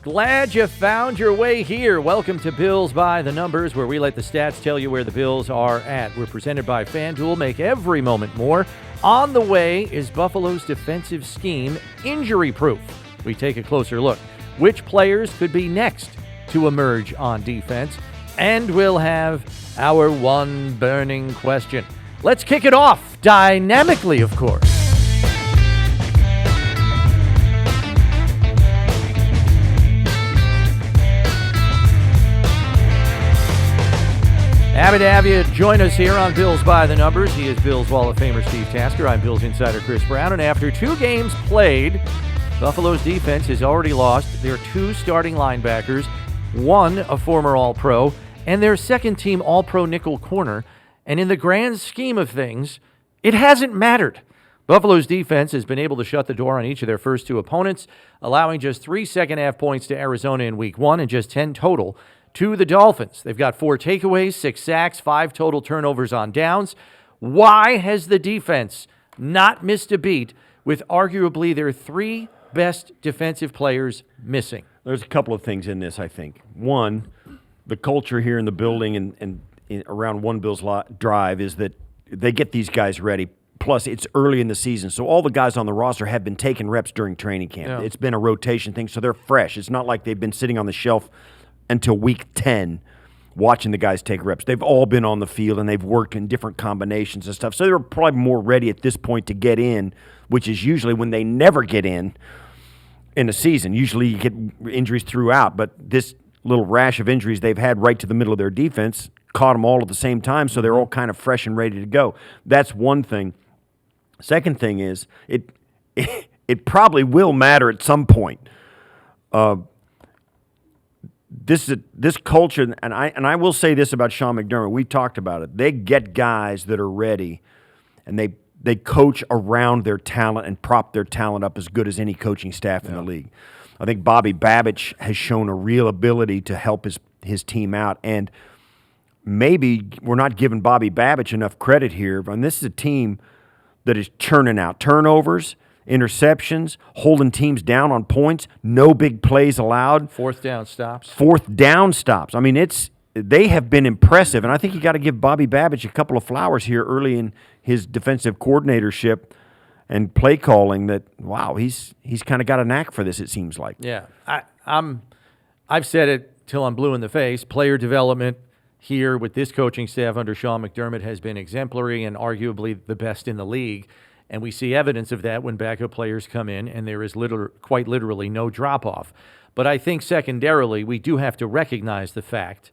Glad you found your way here. Welcome to Bills by the Numbers, where we let the stats tell you where the Bills are at. We're presented by FanDuel. Make every moment more. On the way is Buffalo's defensive scheme injury-proof. We take a closer look. Which players could be next to emerge on defense? And we'll have our one burning question. Let's kick it off dynamically, of course. Happy to have you join us here on Bills by the Numbers. He is Bills Hall of Famer Steve Tasker. I'm Bills insider Chris Brown. And after 2 games played, Buffalo's defense has already lost their 2 starting linebackers, 1 a former All-Pro, and their second-team All-Pro nickel corner. And in the grand scheme of things, it hasn't mattered. Buffalo's defense has been able to shut the door on each of their first 2 opponents, allowing just 3 second-half points to Arizona in Week 1 and just 10 total to the Dolphins. They've got 4 takeaways, 6 sacks, 5 total turnovers on downs. Why has the defense not missed a beat with arguably their 3 best defensive players missing? There's a couple of things in this, I think. One, the culture here in the building and around One Bills Drive is that they get these guys ready. Plus, it's early in the season, so all the guys on the roster have been taking reps during training camp. Yeah. It's been a rotation thing, so they're fresh. It's not like they've been sitting on the shelf until week 10 watching the guys take reps. They've all been on the field, and they've worked in different combinations and stuff. So they're probably more ready at this point to get in, which is usually when they never get in a season. Usually you get injuries throughout, but this little rash of injuries they've had right to the middle of their defense caught them all at the same time, so they're all kind of fresh and ready to go. That's one thing. Second thing is it probably will matter at some point. This culture, and I will say this about Sean McDermott. We talked about it. They get guys that are ready, and they coach around their talent and prop their talent up as good as any coaching staff in the league. I think Bobby Babich has shown a real ability to help his team out, and maybe we're not giving Bobby Babich enough credit here. And this is a team that is churning out turnovers, interceptions, holding teams down on points, no big plays allowed. Fourth down stops. I mean, they have been impressive, and I think you got to give Bobby Babich a couple of flowers here early in his defensive coordinatorship and play calling. That wow, he's kind of got a knack for this. It seems like. Yeah, I've said it till I'm blue in the face. Player development here with this coaching staff under Sean McDermott has been exemplary and arguably the best in the league. And we see evidence of that when backup players come in, and there is quite literally no drop-off. But I think secondarily, we do have to recognize the fact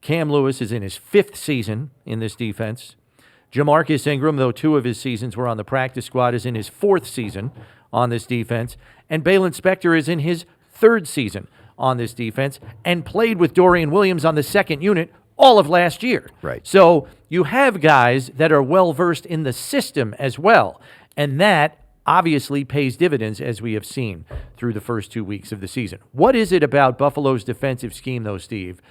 Cam Lewis is in his 5th season in this defense. Jamarcus Ingram, though 2 of his seasons were on the practice squad, is in his 4th season on this defense. And Balin Spector is in his 3rd season on this defense and played with Dorian Williams on the 2nd unit all of last year. Right. So you have guys that are well-versed in the system as well, and that obviously pays dividends, as we have seen through the first 2 weeks of the season. What is it about Buffalo's defensive scheme, though, Steve,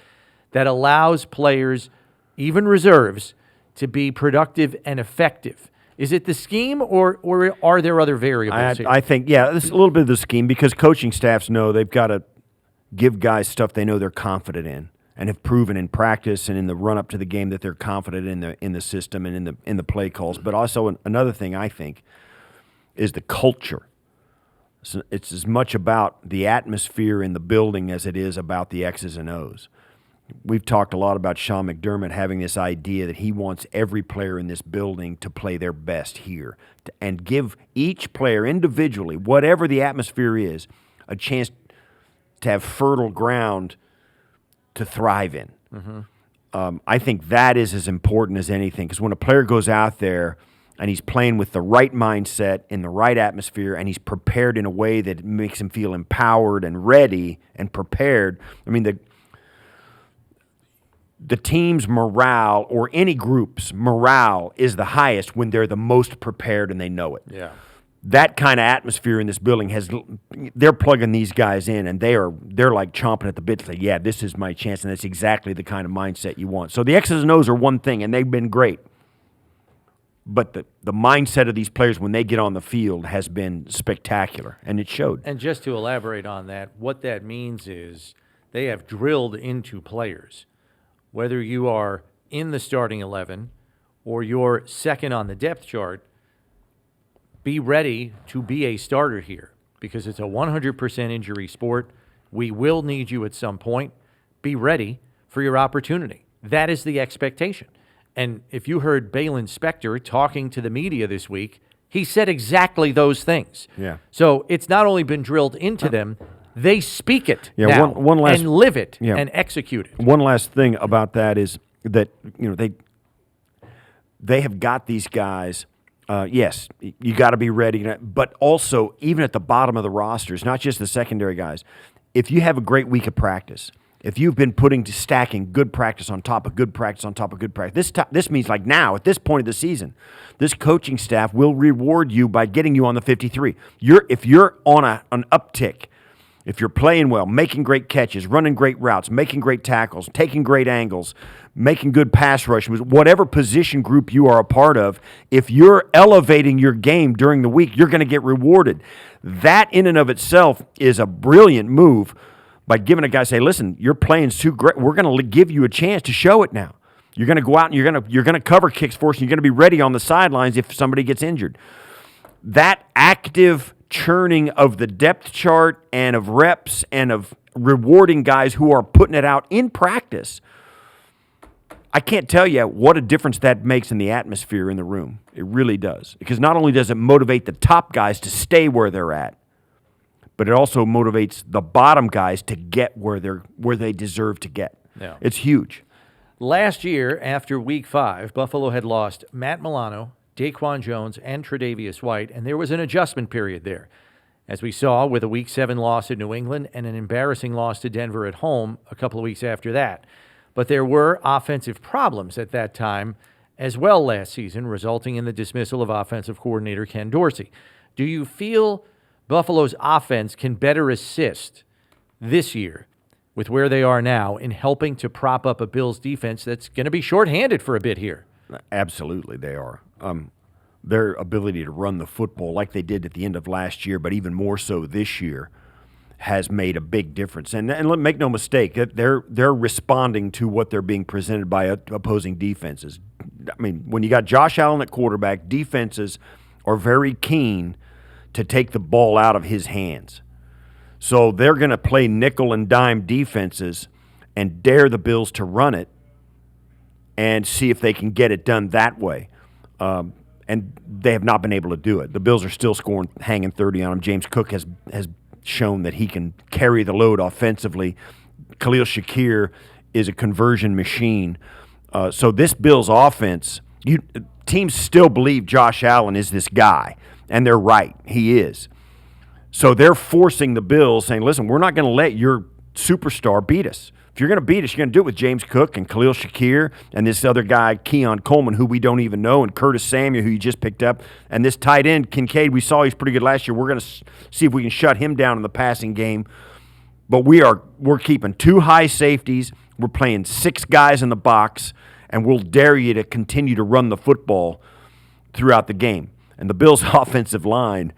that allows players, even reserves, to be productive and effective? Is it the scheme, or are there other variables here? I think, it's a little bit of the scheme, because coaching staffs know they've got to give guys stuff they know they're confident in, and have proven in practice and in the run-up to the game that they're confident in the system and in the play calls. But also another thing I think is the culture. So it's as much about the atmosphere in the building as it is about the X's and O's. We've talked a lot about Sean McDermott having this idea that he wants every player in this building to play their best here and give each player individually, whatever the atmosphere is, a chance to have fertile ground to thrive in. Mm-hmm. I think that is as important as anything, because when a player goes out there and he's playing with the right mindset in the right atmosphere and he's prepared in a way that makes him feel empowered and ready and prepared, I mean, the team's morale, or any group's morale, is the highest when they're the most prepared and they know it. Yeah. That kind of atmosphere in this building they're plugging these guys in, and they're like chomping at the bit to say, yeah, this is my chance, and that's exactly the kind of mindset you want. So the X's and O's are one thing, and they've been great. But the mindset of these players when they get on the field has been spectacular, and it showed. And just to elaborate on that, what that means is they have drilled into players, whether you are in the starting 11 or you're second on the depth chart, be ready to be a starter here because it's a 100% injury sport. We will need you at some point. Be ready for your opportunity. That is the expectation. And if you heard Balin Spector talking to the media this week, he said exactly those things. Yeah. So it's not only been drilled into them, they speak it now one last, and live it and execute it. One last thing about that is that they have got these guys. Yes, you got to be ready, but also even at the bottom of the rosters, not just the secondary guys. If you have a great week of practice, if you've been stacking good practice on top of good practice on top of good practice, this means like now, at this point of the season, this coaching staff will reward you by getting you on the 53. If you're on an uptick, if you're playing well, making great catches, running great routes, making great tackles, taking great angles, making good pass rush, whatever position group you are a part of, if you're elevating your game during the week, you're going to get rewarded. That in and of itself is a brilliant move by giving a guy, say, listen, you're playing too great. We're going to give you a chance to show it now. You're going to go out and you're going to cover kicks for us, and you're going to be ready on the sidelines if somebody gets injured. That active churning of the depth chart and of reps and of rewarding guys who are putting it out in practice, I can't tell you what a difference that makes in the atmosphere in the room. It really does. Because not only does it motivate the top guys to stay where they're at, but it also motivates the bottom guys to get where they deserve to get. Yeah. It's huge. Last year, after Week 5, Buffalo had lost Matt Milano, Daquan Jones, and Tre'Davious White, and there was an adjustment period there. As we saw with a Week 7 loss in New England and an embarrassing loss to Denver at home a couple of weeks after that. But there were offensive problems at that time as well last season, resulting in the dismissal of offensive coordinator Ken Dorsey. Do you feel Buffalo's offense can better assist this year with where they are now in helping to prop up a Bills defense that's going to be shorthanded for a bit here? Absolutely, they are. Their ability to run the football like they did at the end of last year, but even more so this year, has made a big difference. And make no mistake, they're responding to what they're being presented by opposing defenses. I mean, when you got Josh Allen at quarterback, defenses are very keen to take the ball out of his hands. So they're going to play nickel and dime defenses and dare the Bills to run it and see if they can get it done that way. And they have not been able to do it. The Bills are still hanging 30 on them. James Cook has shown that he can carry the load offensively. Khalil Shakir is a conversion machine. So this Bills offense, teams still believe Josh Allen is this guy, and they're right. He is. So they're forcing the Bills, saying, listen, we're not going to let your superstar beat us. If you're going to beat us, you're going to do it with James Cook and Khalil Shakir and this other guy, Keon Coleman, who we don't even know, and Curtis Samuel, who you just picked up, and this tight end, Kincaid, we saw he's pretty good last year. We're going to see if we can shut him down in the passing game. But we're keeping 2 high safeties. We're playing 6 guys in the box, and we'll dare you to continue to run the football throughout the game. And the Bills' offensive line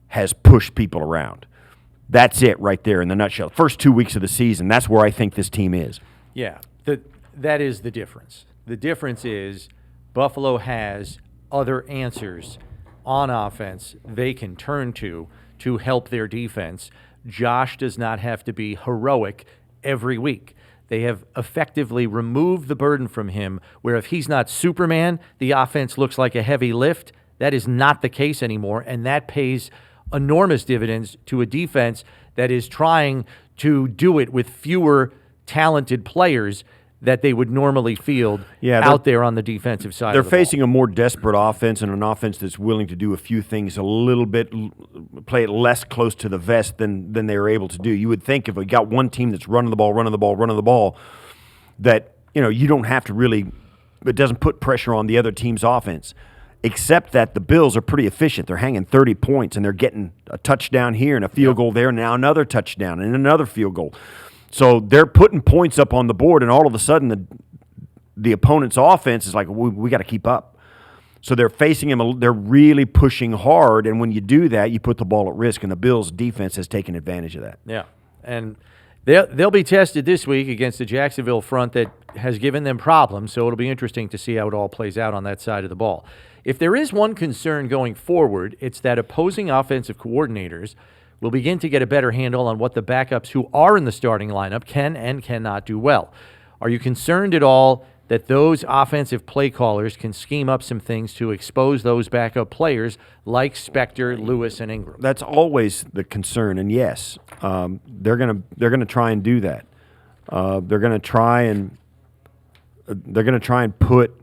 has pushed people around. That's it right there in the nutshell. First 2 weeks of the season, that's where I think this team is. Yeah, that is the difference. The difference is Buffalo has other answers on offense they can turn to help their defense. Josh does not have to be heroic every week. They have effectively removed the burden from him, where if he's not Superman, the offense looks like a heavy lift. That is not the case anymore, and that pays enormous dividends to a defense that is trying to do it with fewer talented players that they would normally field out there on the defensive side. They're of the facing ball. a more desperate offense and an offense that's willing to do a few things a little bit, play it less close to the vest than they were able to do. You would think if we got one team that's running the ball, that you don't have to really, it doesn't put pressure on the other team's offense. Except that the Bills are pretty efficient. They're hanging 30 points, and they're getting a touchdown here and a field goal there, and now another touchdown and another field goal. So they're putting points up on the board, and all of a sudden the opponent's offense is like, we got to keep up. So they're facing him. They're really pushing hard, and when you do that, you put the ball at risk. And the Bills' defense has taken advantage of that. Yeah, and they'll be tested this week against the Jacksonville front that has given them problems. So it'll be interesting to see how it all plays out on that side of the ball. If there is one concern going forward, it's that opposing offensive coordinators will begin to get a better handle on what the backups who are in the starting lineup can and cannot do well. Are you concerned at all that those offensive play callers can scheme up some things to expose those backup players like Spector, Lewis, and Ingram? That's always the concern, and yes, they're gonna try and do that. They're gonna try and put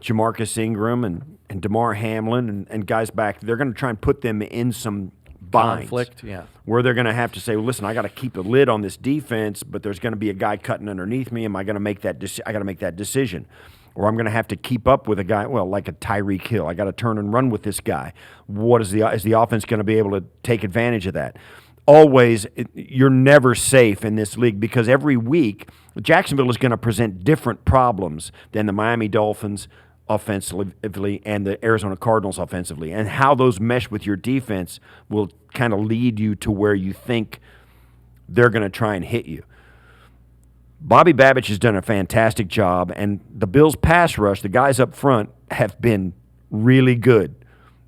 Jamarcus Ingram and DeMar Hamlin and guys back. They're gonna try and put them in some binds. Conflict, yeah. Where they're going to have to say, well, listen, I got to keep a lid on this defense, but there's going to be a guy cutting underneath me. Am I going to make that? I got to make that decision, or I'm going to have to keep up with a guy. Well, like a Tyreek Hill, I got to turn and run with this guy. What is the offense going to be able to take advantage of that? Always, you're never safe in this league because every week Jacksonville is going to present different problems than the Miami Dolphins offensively and the Arizona Cardinals offensively, and how those mesh with your defense will kind of lead you to where you think they're going to try and hit you. Bobby Babich has done a fantastic job, and the Bills' pass rush, the guys up front, have been really good,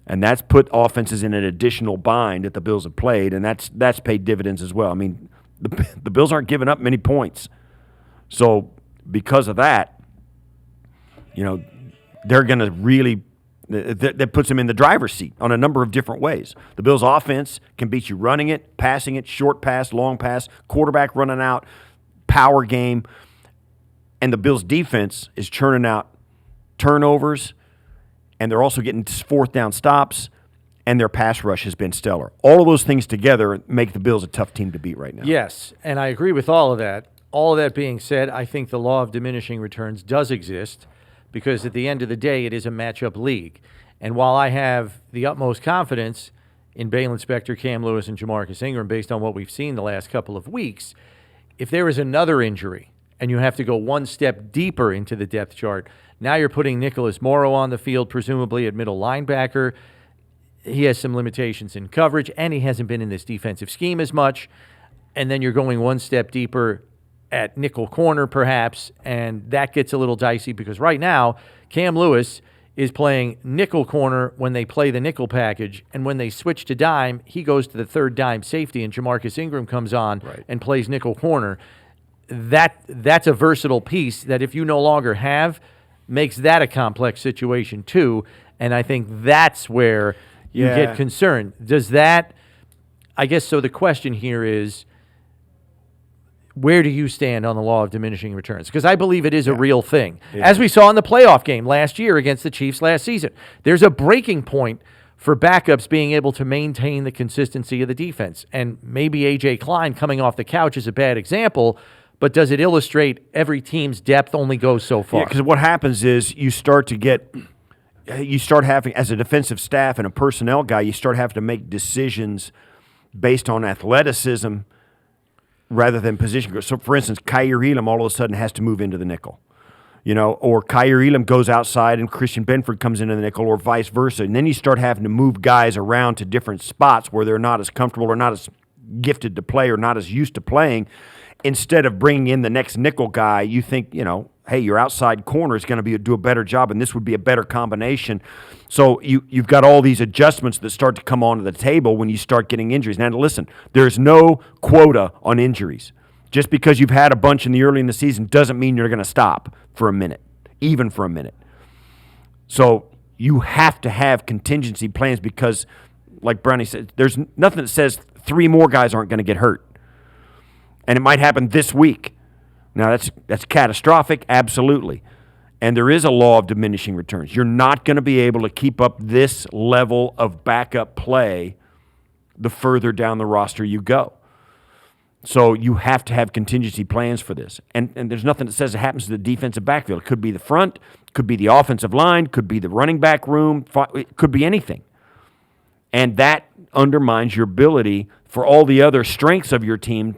and that's put offenses in an additional bind that the Bills have played, and that's paid dividends as well. I mean, the Bills aren't giving up many points, so because of that, they're going to really – that puts them in the driver's seat on a number of different ways. The Bills' offense can beat you running it, passing it, short pass, long pass, quarterback running out, power game. And the Bills' defense is churning out turnovers, and they're also getting fourth down stops, and their pass rush has been stellar. All of those things together make the Bills a tough team to beat right now. Yes, and I agree with all of that. All of that being said, I think the law of diminishing returns does exist, because at the end of the day, it is a matchup league. And while I have the utmost confidence in Balin Spector, Cam Lewis, and Jamarcus Ingram based on what we've seen the last couple of weeks, if there is another injury and you have to go one step deeper into the depth chart, now you're putting Nicholas Morrow on the field, presumably at middle linebacker. He has some limitations in coverage, and he hasn't been in this defensive scheme as much. And then you're going one step deeper at nickel corner, perhaps, and that gets a little dicey because right now Cam Lewis is playing nickel corner when they play the nickel package, and when they switch to dime, he goes to the third dime safety, and Jamarcus Ingram comes on and plays nickel corner. That's a versatile piece that if you no longer have, makes that a complex situation too, and I think that's where you get concerned. Does that, I guess, so the question here is, where do you stand on the law of diminishing returns? Because I believe it is a real thing. As we saw in the playoff game last year against the Chiefs last season, there's a breaking point for backups being able to maintain the consistency of the defense. And maybe A.J. Klein coming off the couch is a bad example, but does it illustrate every team's depth only goes so far? Yeah, because what happens is you start having, as a defensive staff and a personnel guy, you start having to make decisions based on athleticism rather than position. So, for instance, Kyer Elam all of a sudden has to move into the nickel, or Kyer Elam goes outside and Christian Benford comes into the nickel, or vice versa. And then you start having to move guys around to different spots where they're not as comfortable or not as gifted to play or not as used to playing. Instead of bringing in the next nickel guy, you think, hey, your outside corner is going to do a better job, and this would be a better combination. So you've got all these adjustments that start to come onto the table when you start getting injuries. Now, listen, there's no quota on injuries. Just because you've had a bunch early in the season doesn't mean you're going to stop for a minute, even for a minute. So you have to have contingency plans because, like Brownie said, there's nothing that says 3 more guys aren't going to get hurt. And it might happen this week. Now, that's catastrophic, absolutely. And there is a law of diminishing returns. You're not going to be able to keep up this level of backup play the further down the roster you go. So you have to have contingency plans for this. And there's nothing that says it happens to the defensive backfield. It could be the front, could be the offensive line, could be the running back room, it could be anything. And that undermines your ability for all the other strengths of your team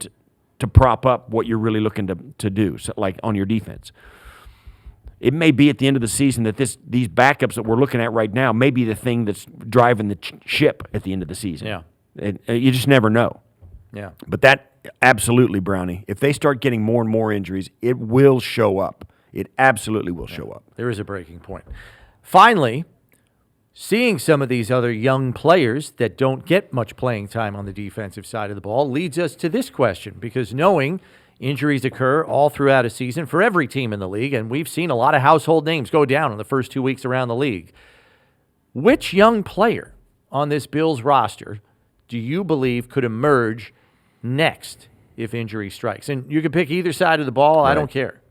to prop up what you're really looking to do, so like on your defense. it may be at the end of the season that these backups that we're looking at right now may be the thing that's driving the ship at the end of the season. Yeah. You just never know. Yeah. But that, absolutely, Brownie, if they start getting more and more injuries, it will show up. It absolutely will show up. There is a breaking point. Finally, seeing some of these other young players that don't get much playing time on the defensive side of the ball leads us to this question, because knowing injuries occur all throughout a season for every team in the league, and we've seen a lot of household names go down in the first 2 weeks around the league. Which young player on this Bills roster do you believe could emerge next if injury strikes? And you can pick either side of the ball. Right. I don't care.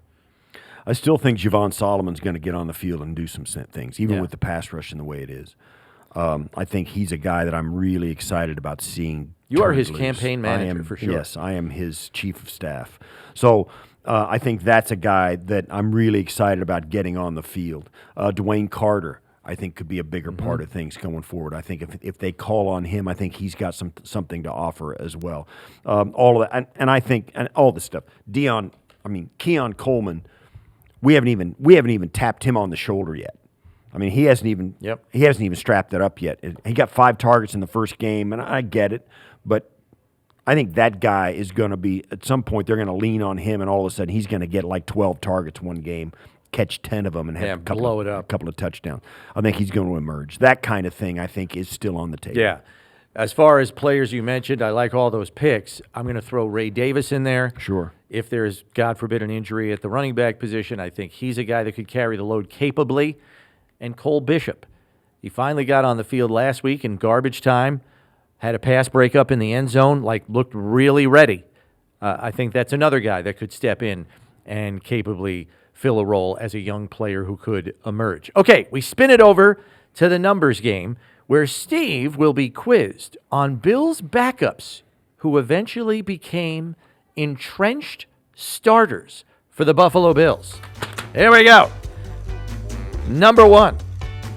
I still think Javon Solomon's going to get on the field and do some things, even with the pass rush and the way it is. I think he's a guy that I'm really excited about seeing. You are his loose. campaign manager for sure. Yes, I am his chief of staff. So I think that's a guy that I'm really excited about getting on the field. Dwayne Carter, I think, could be a bigger part of things going forward. I think if they call on him, I think he's got something to offer as well. All of that, and I think all this stuff. Keon Coleman. We haven't even tapped him on the shoulder yet. I mean, he hasn't even strapped it up yet. He got 5 targets in the first game, and I get it, but I think that guy is going to be, at some point, they're going to lean on him, and all of a sudden he's going to get like 12 targets one game, catch 10 of them, and have a couple of touchdowns. I think he's going to emerge. That kind of thing, I think, is still on the table. Yeah. As far as players you mentioned, I like all those picks. I'm going to throw Ray Davis in there. Sure. If there's, God forbid, an injury at the running back position, I think he's a guy that could carry the load capably. And Cole Bishop. He finally got on the field last week in garbage time, had a pass breakup in the end zone, looked really ready. I think that's another guy that could step in and capably fill a role as a young player who could emerge. Okay, we spin it over to the numbers game, where Steve will be quizzed on Bills backups who eventually became entrenched starters for the Buffalo Bills. Here we go. Number 1,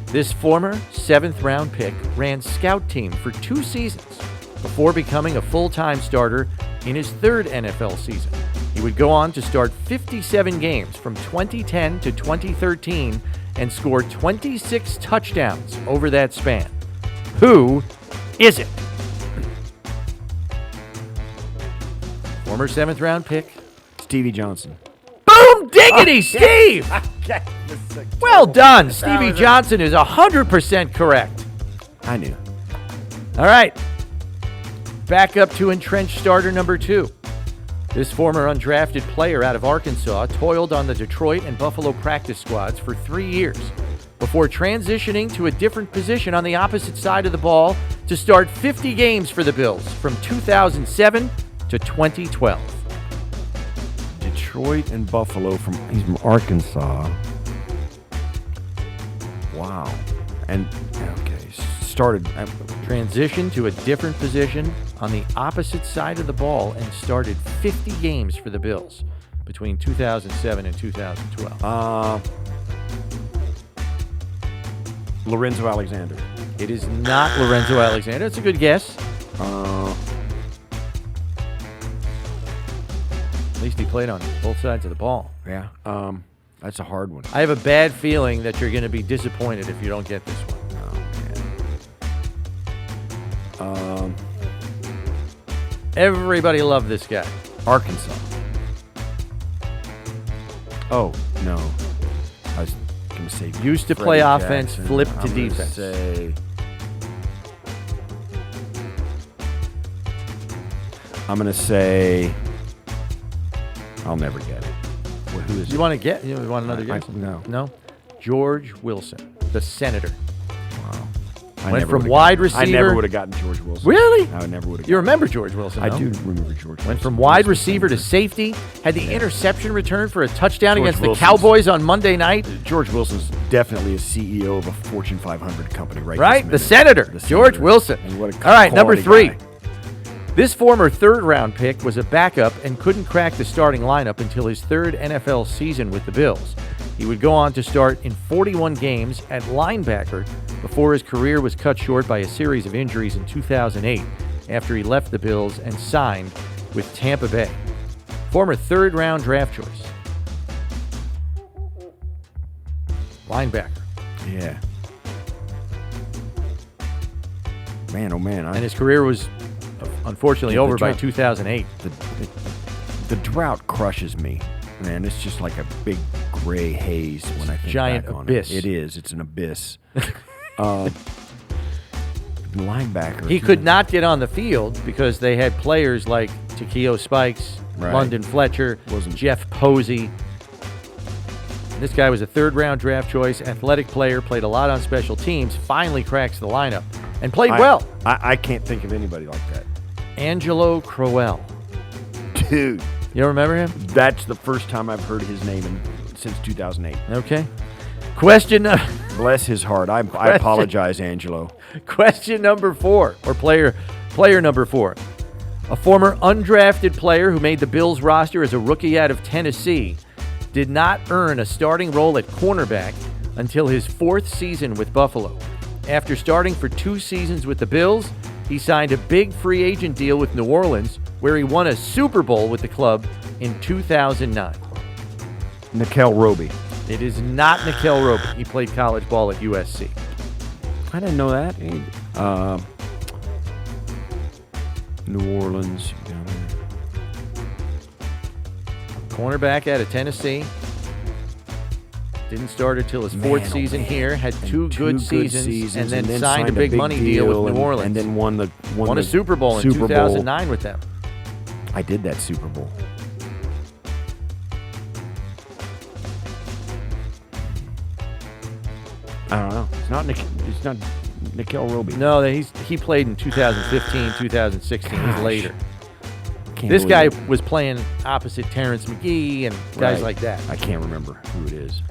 this former 7th-round pick ran scout team for 2 seasons before becoming a full-time starter in his 3rd NFL season. He would go on to start 57 games from 2010 to 2013 and score 26 touchdowns over that span. Who is it? Former 7th-round pick, Stevie Johnson. Boom diggity, Steve! Well done. Stevie Johnson is 100% correct. I knew. All right. Back up to entrenched starter number 2. This former undrafted player out of Arkansas toiled on the Detroit and Buffalo practice squads for 3 years before transitioning to a different position on the opposite side of the ball to start 50 games for the Bills from 2007 to 2012. Detroit and Buffalo he's from Arkansas. Wow. And, okay, started... Transitioned to a different position on the opposite side of the ball and started 50 games for the Bills between 2007 and 2012. Lorenzo Alexander. It is not Lorenzo Alexander. That's a good guess. At least he played on both sides of the ball. Yeah. That's a hard one. I have a bad feeling that you're going to be disappointed if you don't get this one. Everybody loved this guy. Arkansas. Oh, no. I was going to say used to play offense, flipped to defense. I'm going to say I'll never get it. Well, who is it? You want to get? You want another guess? No. No? George Wilson, the Senator. Wow. Went from wide receiver. I never would have gotten George Wilson. Really? I never would have. You remember George Wilson, I though? do remember George Wilson. Went from wide receiver to safety, had the interception return for a touchdown George against Wilson's, the Cowboys on Monday night. George Wilson's definitely a CEO of a Fortune 500 company right? The Senator, George Wilson. All right, number 3. Guy. This former 3rd-round pick was a backup and couldn't crack the starting lineup until his 3rd NFL season with the Bills. He would go on to start in 41 games at linebacker before his career was cut short by a series of injuries in 2008 after he left the Bills and signed with Tampa Bay. Former 3rd-round draft choice. linebacker. Yeah. Man, oh man. And his career was unfortunately over by 2008. The drought crushes me, man. It's just like a big gray haze when I think giant back on abyss. it. It is. It's an abyss. Linebacker. He could not get on the field because they had players like Takeo Spikes, Right. London Fletcher, Jeff Posey. This guy was a third-round draft choice, athletic player, played a lot on special teams, finally cracks the lineup, and played well. I can't think of anybody like that. Angelo Crowell. Dude. You don't remember him? That's the first time I've heard his name since 2008. Okay. Question. Bless his heart. I apologize, Angelo. Question number 4, or player number 4. A former undrafted player who made the Bills roster as a rookie out of Tennessee did not earn a starting role at cornerback until his 4th season with Buffalo. After starting for 2 seasons with the Bills, he signed a big free agent deal with New Orleans, where he won a Super Bowl with the club in 2009. Nickel Roby. It is not Nickel Roby. He played college ball at USC. I didn't know that. New Orleans. Cornerback out of Tennessee. Didn't start until his 4th season here. Had two good seasons, and then signed a big money deal with New Orleans. And then won a Super Bowl in 2009 with them. I did that Super Bowl. I don't know. It's not Nickel Roby. No, he played in 2015, 2016. He's later. Can't This believe guy it. was playing opposite Terrence McGee and guys Right. like that. I can't remember who it is.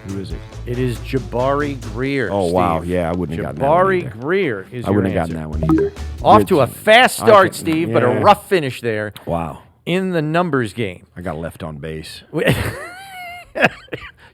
Who is it? It is Jabari Greer. Oh, Steve. wow. Yeah, I wouldn't have gotten that one Jabari either. Greer is I your wouldn't have answer. gotten that one either. Off to a fast start, Steve, but a yeah. rough finish there Wow. in the numbers game. I got left on base.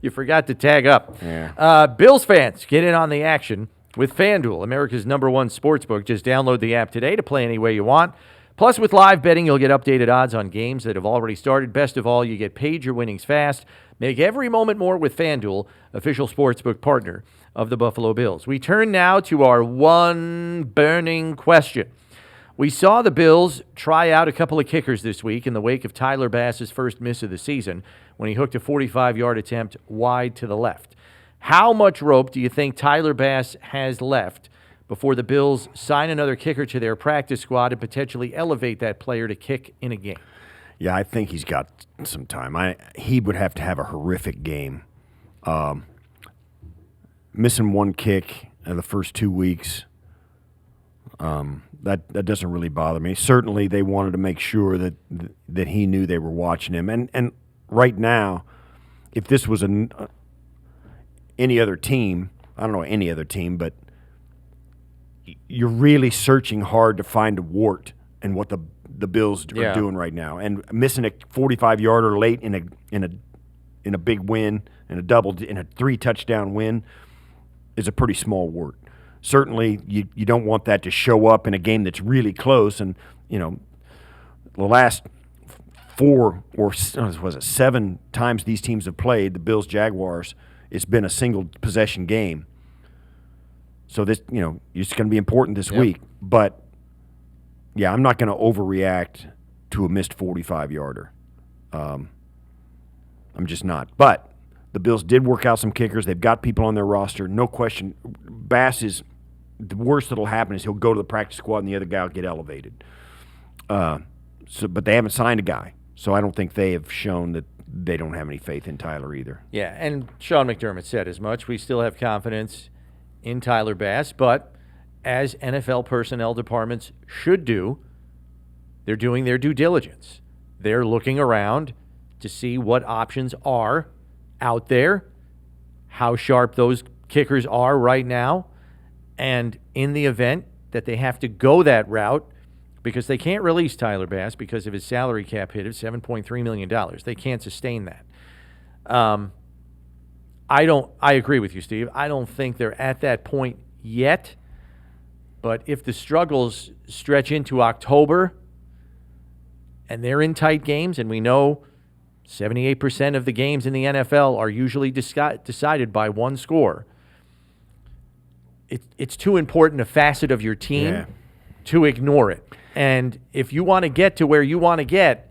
You forgot to tag up. Yeah. Bills fans, get in on the action with FanDuel, America's #1 sportsbook. Just download the app today to play any way you want. Plus, with live betting, you'll get updated odds on games that have already started. Best of all, you get paid your winnings fast. Make every moment more with FanDuel, official sportsbook partner of the Buffalo Bills. We turn now to our one burning question. We saw the Bills try out a couple of kickers this week in the wake of Tyler Bass's first miss of the season when he hooked a 45-yard attempt wide to the left. How much rope do you think Tyler Bass has left before the Bills sign another kicker to their practice squad and potentially elevate that player to kick in a game? Yeah, I think he's got some time. He would have to have a horrific game. Missing one kick in the first 2 weeks, that doesn't really bother me. Certainly, they wanted to make sure that he knew they were watching him. And right now, if this was any other team, I don't know any other team, but you're really searching hard to find a wart in what the Bills are doing right now. And missing a 45-yarder late in a big win, in a 3-touchdown win, is a pretty small wart. Certainly, you don't want that to show up in a game that's really close. And the last 7 times these teams have played, the Bills Jaguars, it's been a single possession game. So this, it's going to be important this week. But yeah, I'm not going to overreact to a missed 45-yarder. I'm just not. But the Bills did work out some kickers. They've got people on their roster. No question. Bass is the worst that'll happen is he'll go to the practice squad and the other guy will get elevated. But they haven't signed a guy. So I don't think they have shown that they don't have any faith in Tyler either. Yeah, and Sean McDermott said as much. We still have confidence in Tyler Bass, but as NFL personnel departments should do, they're doing their due diligence. They're looking around to see what options are out there, how sharp those kickers are right now, and in the event that they have to go that route, because they can't release Tyler Bass because of his salary cap hit of $7.3 million. They can't sustain that. I agree with you, Steve. I don't think they're at that point yet. But if the struggles stretch into October and they're in tight games, and we know 78% of the games in the NFL are usually decided by one score. It's too important a facet of your team to ignore it. And if you want to get to where you want to get,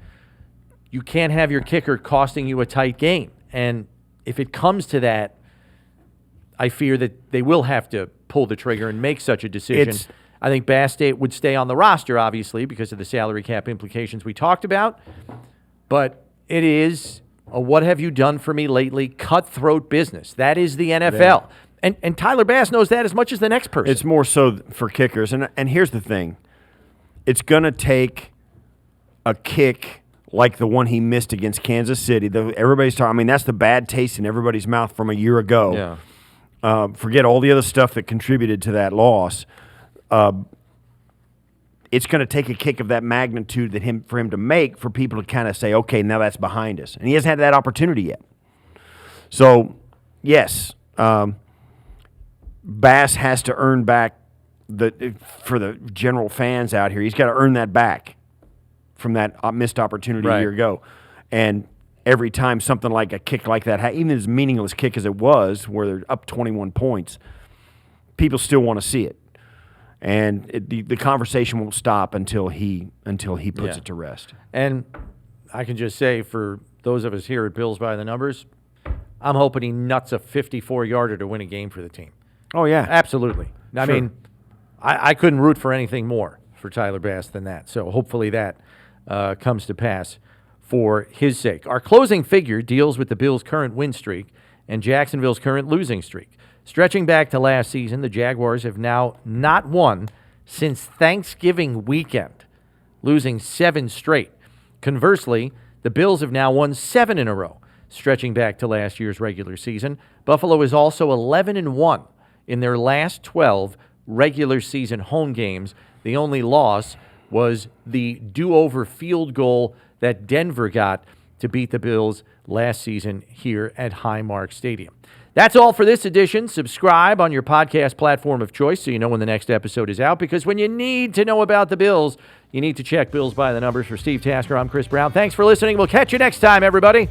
you can't have your kicker costing you a tight game. And if it comes to that, I fear that they will have to pull the trigger and make such a decision. I think Bass State would stay on the roster, obviously, because of the salary cap implications we talked about. But it is a what have you done for me lately cutthroat business. That is the NFL. Yeah. And Tyler Bass knows that as much as the next person. It's more so for kickers. And here's the thing. It's going to take a kick like the one he missed against Kansas City. Everybody's talking. I mean, that's the bad taste in everybody's mouth from a year ago. Yeah. Forget all the other stuff that contributed to that loss. It's going to take a kick of that magnitude for him to make for people to kind of say, okay, now that's behind us. And he hasn't had that opportunity yet. So, yes, Bass has to earn back for the general fans out here. He's got to earn that back from that missed opportunity a year ago. And every time something like a kick like that, even as meaningless kick as it was, where they're up 21 points, people still want to see it. And the conversation won't stop until he puts it to rest. And I can just say, for those of us here at Bills by the Numbers, I'm hoping he nuts a 54-yarder to win a game for the team. Oh, yeah. Absolutely. I mean, I couldn't root for anything more for Tyler Bass than that. So hopefully that comes to pass for his sake. Our closing figure deals with the Bills' current win streak and Jacksonville's current losing streak. Stretching back to last season, the Jaguars have now not won since Thanksgiving weekend, losing 7 straight. Conversely, the Bills have now won 7 in a row. Stretching back to last year's regular season, Buffalo is also 11-1 in their last 12 regular season home games. The only loss was the do-over field goal that Denver got to beat the Bills last season here at Highmark Stadium. That's all for this edition. Subscribe on your podcast platform of choice so you know when the next episode is out, because when you need to know about the Bills, you need to check Bills by the Numbers. For Steve Tasker, I'm Chris Brown. Thanks for listening. We'll catch you next time, everybody.